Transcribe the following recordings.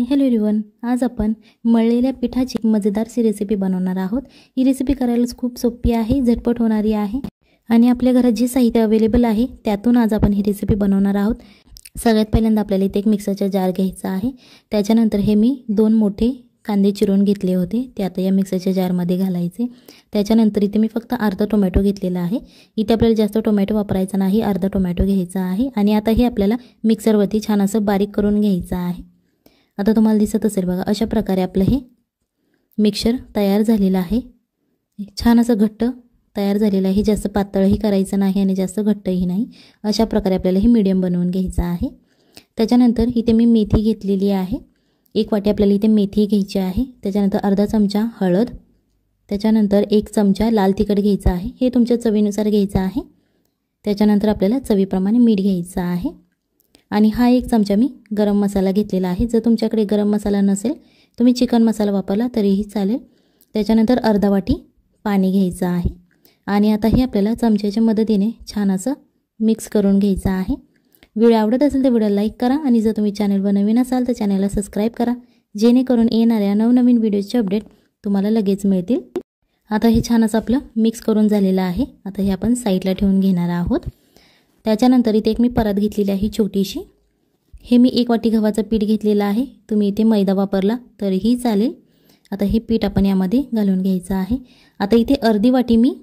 Hello everyone, आज आपण मळलेल्या पिठाची मजेदार सी रेसिपी बनवणार आहोत। ही रेसिपी करायला खूप सोपी आहे, झटपट होणारी आहे आणि आपल्या घरात जे साहित्य अवेलेबल आहे त्यातून आज आपण ही रेसिपी बनवणार आहोत। सगळ्यात पहिल्यांदा आपल्याला इथे एक मिक्सरचा जार घ्यायचा आहे। त्याच्यानंतर हे मी 2 मोठे कांदे चिरून घेतले होते, ते आता या मिक्सरच्या जारमध्ये घालायचे। त्याच्यानंतर इथे मी फक्त अर्धा टोमॅटो घेतलेला आहे। इथे आपल्याला जास्त टोमॅटो वापरायचा नाही, अर्धा टोमॅटो घ्यायचा आहे आणि आता हे आपल्याला मिक्सरवरती छान असं बारीक करून घ्यायचं आहे। आता तुम्हाला दिसत असेल बघा, अशा प्रकारे आपलं हे मिक्सचर तयार झालेलं आहे। छान असं घट्ट तयार झालेलं आहे, जास्त पातळही करायचं नाही आणि जास्त घट्टही नाही। अशा प्रकारे आपल्याला हे मीडियम बनवून घ्यायचं आहे। त्याच्यानंतर इथे मी मेथी घेतलेली आहे, 1 वाटी आपल्याला इथे मेथी घ्यायची आहे। त्याच्यानंतर अर्धा चमचा हळद, त्याच्यानंतर 1 चमचा लाल तिखट घ्यायचा आहे, हे तुमच्या चवीनुसार घ्यायचं आहे। त्याच्यानंतर आपल्याला चवीप्रमाणे मीठ घ्यायचं आहे आणि हा 1 चमचा मी गरम मसाला घेतलेला आहे। जर तुमच्याकडे गरम मसाला नसेल तुम्ही चिकन मसाला वापरला तरीही चालेल। त्याच्यानंतर अर्धा वाटी पाणी घ्यायचं आहे आणि आता हे आपल्याला चमच्याच्या मदतीने छान असं मिक्स करून घ्यायचं आहे। व्हिडिओ आवडत असेल तर व्हिडिओला लाईक करा आणि जर तुम्ही चॅनलवर नवीन असाल तर चॅनलला सबस्क्राइब करा, जेणेकरून येणाऱ्या नवनवीन व्हिडिओचे अपडेट तुम्हाला लगेच मिळतील। आता हे छान असं आपलं मिक्स करून झालेलं आहे। आता हे आपण साईडला ठेवून घेणार आहोत। त्याच्यानंतर इथे एक मी परत घेतलेली आहे छोटीशी, हे मी 1 वाटी गव्हाचं पीठ घेतलेलं आहे, तुम्ही इथे मैदा वापरला तरीही चालेल। आता हे पीठ आपण यामध्ये घालून घ्यायचं आहे। आता इथे अर्धी वाटी मी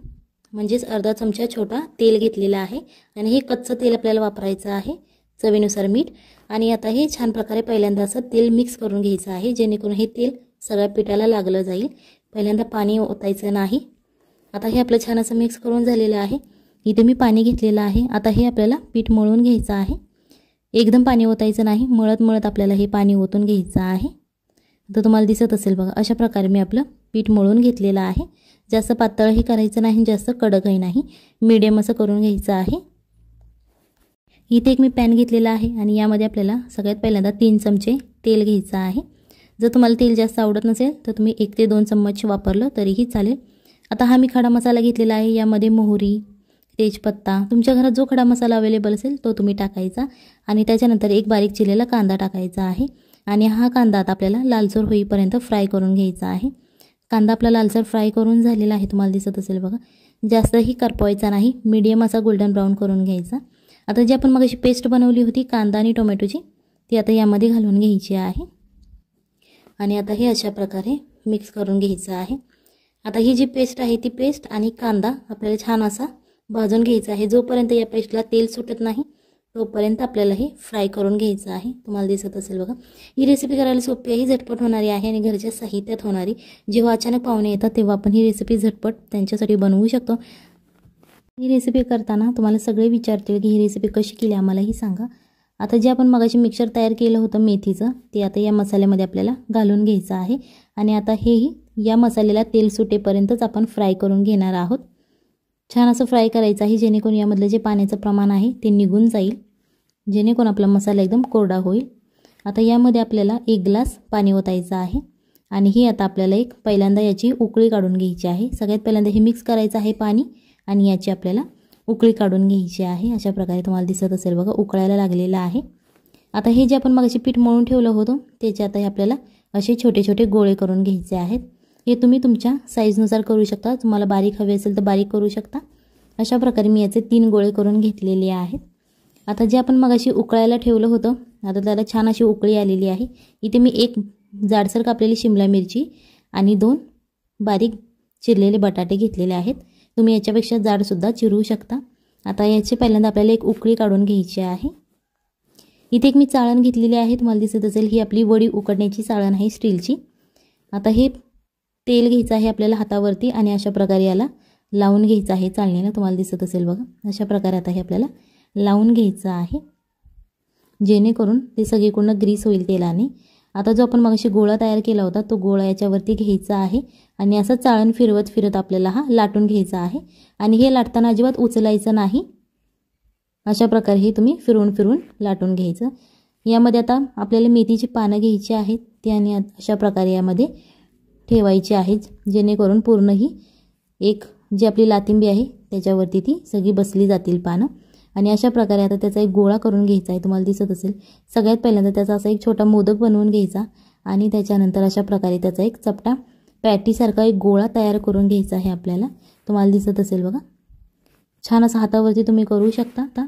म्हणजेच अर्धा चमचा छोटा तेल घेतलेला आहे आणि हे कच्चं तेल आपल्याला वापरायचं आहे, चवीनुसार मीठ। आणि आता हे छान प्रकारे पहिल्यांदा असं तेल मिक्स करून घ्यायचं आहे, जेणेकरून हे तेल सगळ्या पिठाला लागलं जाईल। पहिल्यांदा पाणी ओतायचं नाही। आता हे आपलं छान असं मिक्स करून झालेलं आहे। इथे मी पाणी घेतलेलं आहे। आता हे आपल्याला पीठ मळून घ्यायचं आहे, एकदम पाणी ओतायचं नाही, मळत मळत आपल्याला हे पाणी ओतून घ्यायचं आहे। आता तुम्हाला दिसत असेल बघा, अशा प्रकारे मी आपलं पीठ मळून घेतलेलं आहे। जास्त पातळही करायचं नाही, जास्त कडकही नाही, मीडियम असं करून घ्यायचं आहे। इथे एक मी पॅन घेतलेला आहे आणि यामध्ये आपल्याला सगळ्यात पहिल्यांदा 3 चमचे तेल घ्यायचं आहे। जर तुम्हाला तेल जास्त आवडत नसेल तर तुम्ही 1 ते 2 चम्मच वापरलं तरीही चालेल। आता हा मी खडा मसाला घेतलेला आहे, यामध्ये मोहरी, तेजपत्ता, तुमच्या घरात जो खडा मसाला अवेलेबल असेल तो तुम्ही टाकायचा आणि त्याच्यानंतर 1 बारीक चिरलेला कांदा टाकायचा आहे आणि हा कांदा आता आपल्याला लालसर होईपर्यंत फ्राय करून घ्यायचा आहे। कांदा आपला लालसर फ्राय करून झालेला आहे, तुम्हाला दिसत असेल बघा, जास्तही करपवायचा नाही, मीडियम असा गोल्डन ब्राउन करून घ्यायचा। आता जी आपण मगाशी पेस्ट बनवली होती कांदा आणि टोमॅटोची, ती आता यामध्ये घालून घ्यायची आहे आणि आता हे अशा प्रकारे मिक्स करून घ्यायचं आहे। आता ही जी पेस्ट आहे ती पेस्ट आणि कांदा आपल्याला छान असा भाजून घ्यायचा आहे। जोपर्यंत या पेस्टला तेल सुटत नाही तोपर्यंत आपल्याला हे फ्राय करून घ्यायचं आहे। तुम्हाला दिसत असेल बघा, ही रेसिपी करायला सोपी आहे, झटपट होणारी आहे आणि घरच्या साहित्यात होणारी। जेव्हा अचानक पाहुणे येतात तेव्हा आपण ही रेसिपी झटपट त्यांच्यासाठी बनवू शकतो। ही रेसिपी करताना तुम्हाला सगळे विचारतील की ही रेसिपी कशी केली आम्हालाही सांगा। आता जे आपण मगाशी मिक्सचर तयार केलं होतं मेथीचं, ते आता या मसाल्यामध्ये आपल्याला घालून घ्यायचं आहे आणि आता हेही या मसाल्याला तेल सुटेपर्यंतच आपण फ्राय करून घेणार आहोत। छान असं फ्राय करायचं आहे, जेणेकरून यामधलं जे पाण्याचं प्रमाण आहे ते निघून जाईल, जेणेकरून आपला मसाला एकदम कोरडा होईल। आता यामध्ये आपल्याला 1 ग्लास पाणी ओतायचं आहे आणि हे आता आपल्याला पहिल्यांदा याची उकळी काढून घ्यायची आहे। सगळ्यात पहिल्यांदा हे मिक्स करायचं आहे पाणी आणि याची आपल्याला उकळी काढून घ्यायची आहे। अशा प्रकारे तुम्हाला दिसत असेल बघा, उकळायला लागलेलं आहे। आता हे जे आपण मगाशी पीठ मळून ठेवलं होतं त्याचे आता हे आपल्याला असे छोटे छोटे गोळे करून घ्यायचे आहेत। हे तुम्ही तुमच्या साईजनुसार करू शकता, तुम्हाला बारीक हवे असेल तर बारीक करू शकता। अशा प्रकारे मी याचे 3 गोळे करून घेतलेले आहेत। आता जे आपण मगाशी उकळायला ठेवलं होतं, आता त्याला छान अशी उकळी आलेली आहे। इथे मी 1 जाडसर कापलेली शिमला मिरची आणि 2 बारीक चिरलेले बटाटे घेतलेले आहेत, तुम्ही याच्यापेक्षा जाडसुद्धा चिरू शकता। आता याचे पहिल्यांदा आपल्याला 1 उकळी काढून घ्यायची आहे। इथे एक मी चाळण घेतलेली आहे, तुम्हाला दिसत असेल ही आपली वडी उकडण्याची चाळण आहे स्टीलची। आता हे तेल घ्यायचं आहे आपल्याला हातावरती आणि अशा प्रकारे याला लावून घ्यायचं आहे चाळणीला, तुम्हाला दिसत असेल बघा, अशा प्रकारे आता हे आपल्याला लावून घ्यायचं आहे, जेणेकरून ते सगळीकडून ग्रीस होईल तेलाने। आता जो आपण मगाशी गोळा तयार केला होता तो गोळा याच्यावरती घ्यायचा आहे आणि असं चाळण फिरवत फिरत आपल्याला हा लाटून घ्यायचा आहे आणि हे लाटताना अजिबात उचलायचं नाही, अशा प्रकारे हे तुम्ही फिरवून फिरवून लाटून घ्यायचं। यामध्ये आता आपल्याला मेथीची पानं घ्यायची आहेत, ती आणि अशा प्रकारे यामध्ये ठेवायची आहेत, जेणेकरून पूर्ण ही जी आपली लातिंबी आहे त्याच्यावरती ती सगळी बसली जातील पानं। आणि अशा प्रकारे आता त्याचा एक गोळा करून घ्यायचा आहे, तुम्हाला दिसत असेल। सगळ्यात पहिल्यांदा त्याचा असा एक छोटा मोदक बनवून घ्यायचा आणि त्याच्यानंतर अशा प्रकारे त्याचा एक चपटा पॅटीसारखा एक गोळा तयार करून घ्यायचा आहे आपल्याला. तुम्हाला दिसत असेल बघा, छान असं हातावरती तुम्ही करू शकता.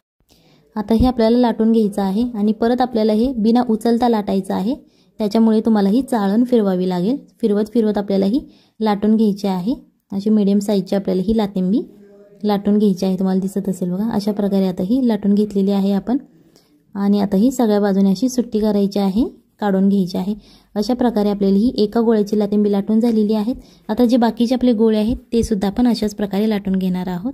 आता हे आपल्याला लाटून घ्यायचं आहे आणि परत आपल्याला हे बिना उचलता लाटायचं आहे. त्याच्यामुळे तुम्हाला ही चाळण फिरवावी लागेल. फिरवत फिरवत आपल्याला ही लाटून घ्यायची आहे. अशी मीडियम साईजची आपल्याला ही लातिंबी लाटून घ्यायची आहे. तुम्हाला दिसत असेल बघा, अशा प्रकारे आता ही लाटून घेतलेली आहे आपण. आणि आता ही सगळ्या बाजूने अशी सुट्टी करायची आहे, काढून घ्यायची आहे. अशा प्रकारे आपल्याला ही एका गोळ्याची लातिंबी लाटून झालेली आहे. आता जे बाकीचे आपले गोळे आहेत ते सुद्धा आपण अशाच प्रकारे लाटून घेणार आहोत.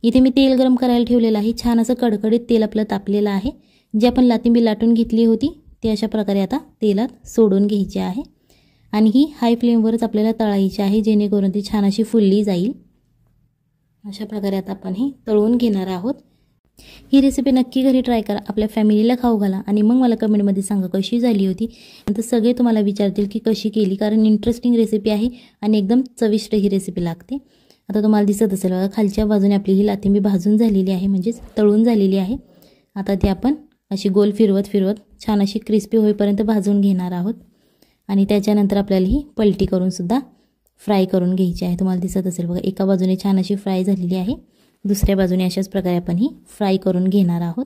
इथे मी तेल गरम करायला ठेवलेलं आहे. छान असं कडकडीत तेल आपलं तापलेलं आहे. जे आपण लातिंबी लाटून घेतली होती ती अशा प्रकारे आता तेलात सोडून घ्यायची आहे. आणि ही हाय फ्लेमवरच आपल्याला तळायची आहे, जेणेकरून ती छान अशी फुलली जाईल. अशा प्रकारे आता आपण ही तळून घेणार आहोत. ही रेसिपी नक्की घरी ट्राय करा, आपल्या फॅमिलीला खाऊ घाला आणि मग मला कमेंटमध्ये सांगा कशी झाली होती. नंतर सगळे तुम्हाला विचारतील की कशी केली, कारण इंटरेस्टिंग रेसिपी आहे आणि एकदम चविष्ट ही रेसिपी लागते. आता तुम्हाला दिसत असेल बघा, खालच्या बाजूने आपली ही लातिंबी भाजून झालेली आहे, म्हणजेच तळून झालेली आहे. आता ती आपण अशी गोल फिरवत फिरवत छान अशी क्रिस्पी होईपर्यंत भाजून घेणार आहोत. आणि त्याच्यानंतर आपल्याला ही पलटी करून सुद्धा फ्राय करून घ्यायची आहे. तुम्हाला दिसत असेल बघा, एका बाजूने छान अशी फ्राय झालेली आहे, दुसऱ्या बाजूने अशाच प्रकारे आपण ही फ्राय करून घेणार आहोत.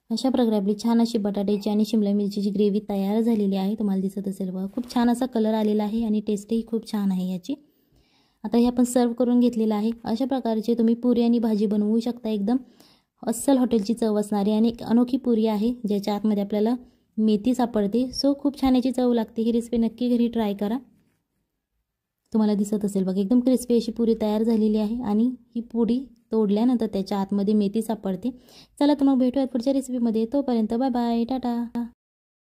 अशा प्रकारे आपली छान अशी बटाट्याची आणि शिमला मिरचीची ग्रेव्ही तयार झालेली आहे. तुम्हाला दिसत असेल बघा, खूप छान असा कलर आलेला आहे आणि टेस्टही खूप छान आहे याची. आता हे आपण सर्व करून घेतलेलं आहे. अशा प्रकारचे तुम्ही पुरी आणि भाजी बनवू शकता. एकदम अस्सल हॉटेलची चव असणारी आणि एक अनोखी पुरी आहे, ज्याच्या आतमध्ये आपल्याला मेथी सापडते. सो खूप छान याची चव लागते. ही रेसिपी नक्की घरी ट्राय करा. तुम्हाला दिसत असेल बघा, एकदम क्रिस्पी अशी पुरी तयार झालेली आहे आणि ही पुरी तोडल्यानंतर त्याच्या आतमध्ये मेथी सापडते. चला तर मग भेटूयात पुढच्या रेसिपीमध्ये. तोपर्यंत बाय बाय, टाटा.